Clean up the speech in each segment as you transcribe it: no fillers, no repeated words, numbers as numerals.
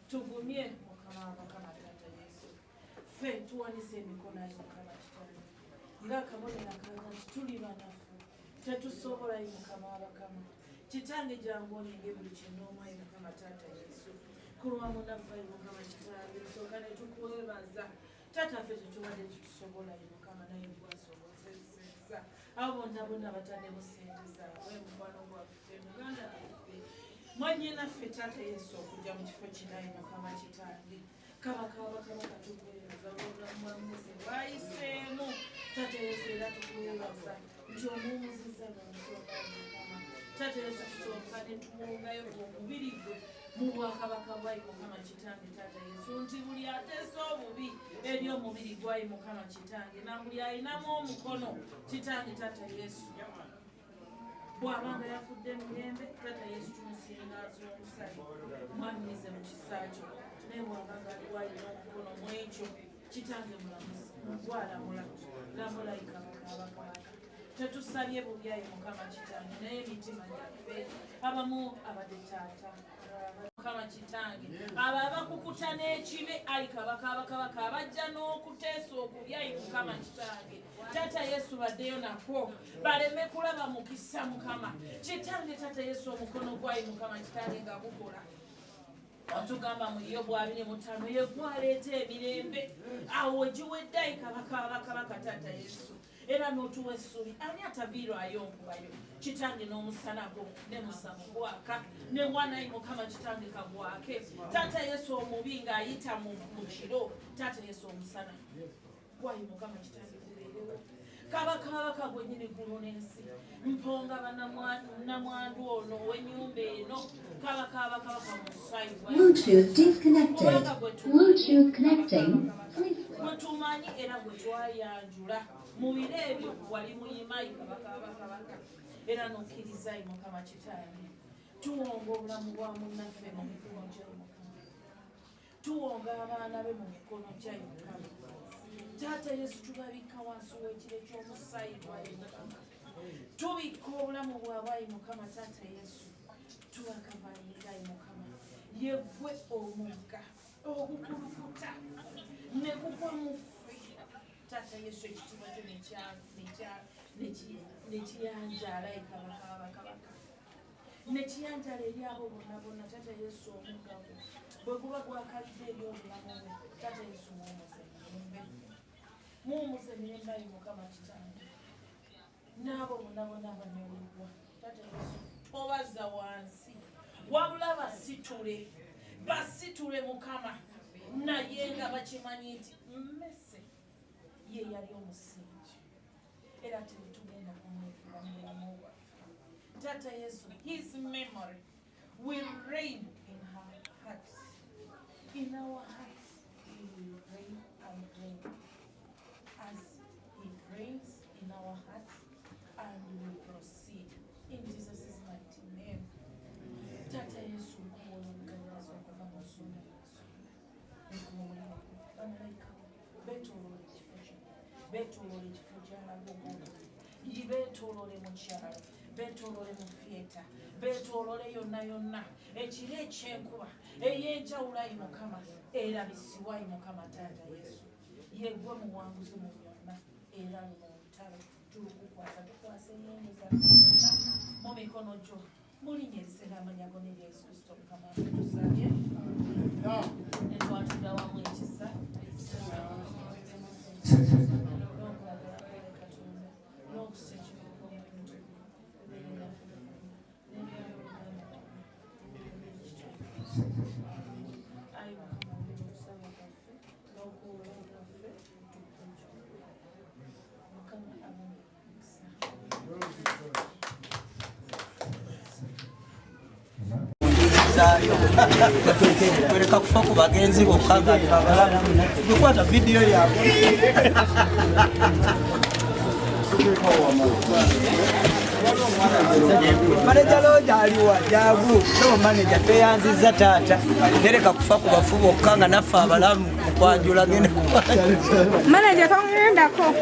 Tugumye mukama bakama tata Yesu fe tuwanise emikono gyo mukama kitange ng'akabonero akalaga nti tuli banafu tetusobola yi mukama abakama kitange jangu onyenge buli kinoomu yi mukama tata Yesu kulwamu naffe yi mukama kitange nsooka ne tukwebaza tataffe tetuwadde kitusobola yi mukama naye gwasobozesezza abo bonna bonna batadde mu ssente zaabwe mukwano gwaffe muganda waffe mwannyinaffe tata Yesu okujja mu kifo kinayi mukama kitange kabaka tukwebaza olw'obulamu bwa Mose bwayiseemu tata Yesu era tukwebaza nti omuwumuzizza lwansooka mukama tata Yesu tusooka ne tumuwungayo omubiri gwe mu bwakabaka bwayi mukama kitange tata Yesu nti buli ateesa obubi eri omubiri gwayi mukama kitange na buli ayinamu omukono kitange tata Yesu bw'abanga yafudde mirembe tata Yesu tumusinga az'omusali mwamirize mu kisaakyo naye bw'abanga aliwalira omukono mu ekyo kitange mulamuzi gwalamula lamulayi kabaka tetusabye bubyayi mukama kitange naye emitima gyaffe abamu abadde taata mukama kitange abo abakukuta n'ekibe ayi kabaka abajja n'okuteesa okubyayi mukama kitange tata Yesu baddeyo nakwo baleme kulaba mukisa mukama kitange tata Yesu omukono gwayi mukama kitange nga gukola otugamba mu Yobu 2:5 ye gwaleeta emirembe awo giwedde ayi kabaka tata Yesu era n'otuwa essubi ani ataviirwayo nkubayo kitange n'omusana gwo ne musamu gwaka ne mwana mukama kitange kagwake tata Yesu omubi ng'ayita mu kiro tata Yesu omusana gwayi mukama kitange gubeerewo kabaka gwennyini guno n'ensi mponga bannamwandu ono ow'ennyumba eno kabaka musayi Bluetooth disconnected. Bluetooth connecting. gwe tumanyi era gwe twayanjula mu biro ebyo wali muyimayi kabaka era n'okkirizayi mukama kitange tuwonga obulamu bwa munnaffe mu mikono gyayi mukama tuwonga abaana be mu mikono gyayi mukama tata Yesu tubabikka wansi w'ekire ky'omusaayi gwayi mukama tubikka obulamu bwabwayi mukama tata Yesu tubakavanyigayi mukama yeggwe omugga ogukulukuta ne gugwa mu ffe tata Yesu ekitiibwa kyo nekiyanjala kabaka nekiyanjala eri abo bonna tata Yesu omuggago bwe guba gwakalidde eri obulamu bwe tata Yesu muwumuze emirembe ayi mukama kitange n'abo bonna abanyoolebwa tata Yesu obazza wansi wabula basitule mukama naye nga bakimanyi nti mmese ye yali omusingi era tebitugenda kumwekera mu bulamu bwaffe tata Yesu his memory will reign in her hearts in our hearts he will reign and reign as he reigns in our hearts and we will proceed in Jesus' mighty name tata Yesu kuwola omuganyazi okuva mu nsonga betolole ekifo gyalagogo betolole mu kyalo betolole mu fieta betolole yonna ekiro ekyenkuba ey'enjawulo ayi mukama erabisibwa ayi mukama tata Yesu yeggwe muwanguzi mu byonna era luno olutalo tulukukwasa tukwasa ennyingo zaffe mu mikono gyo mulinnya erisera amanyago ne Yesu Kristo mukama tusabye netwatula wamu ekisa n'okusekiza tuzaayo kwereka kufa ku bagenzi bokka nga tukwata vidiyo yabwe maneja loja aliwa jagu so maneja tweyanziza taata nereka kufa ku bafu bokka nga naffe abalamu kwanjula genda maneja tongendako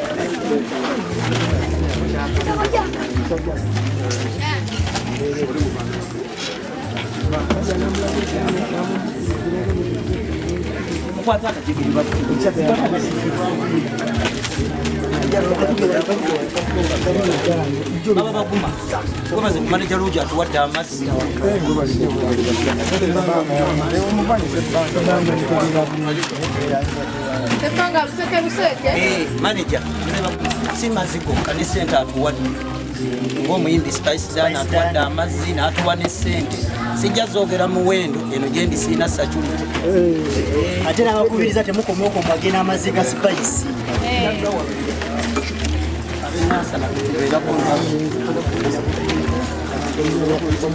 baba baguma kubaze maneja loja atuwadde amazzi maneja si mazigo kane sente atuwadde ng'omuyimbi Spice Zana atuwadde amazzi n'atuwa ne sente sijja zoogera muwendo eno gye ndi siina saculu ate n'abakubiriza temukomoko mwagena amazzi ga Spice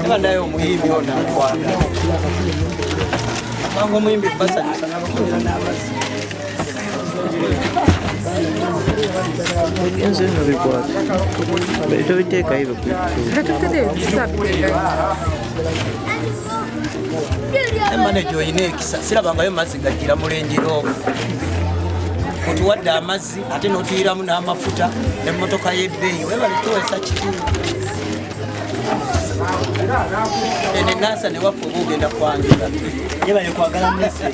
eba naye omuyimbi ono akwanda abanga omuyimbi basanyusa n'abakolera n'amazzi emaneja oyina ekisa sirabangayo mazzi gajjira mulenjeroovu otuwadde amazzi ate n'otuyiramu n'amafuta n'emmotoka y'ebbeeyi webalituwesa kikulu ene nasa newaffe oba ogenda kwanjula ye bali kwagala mmese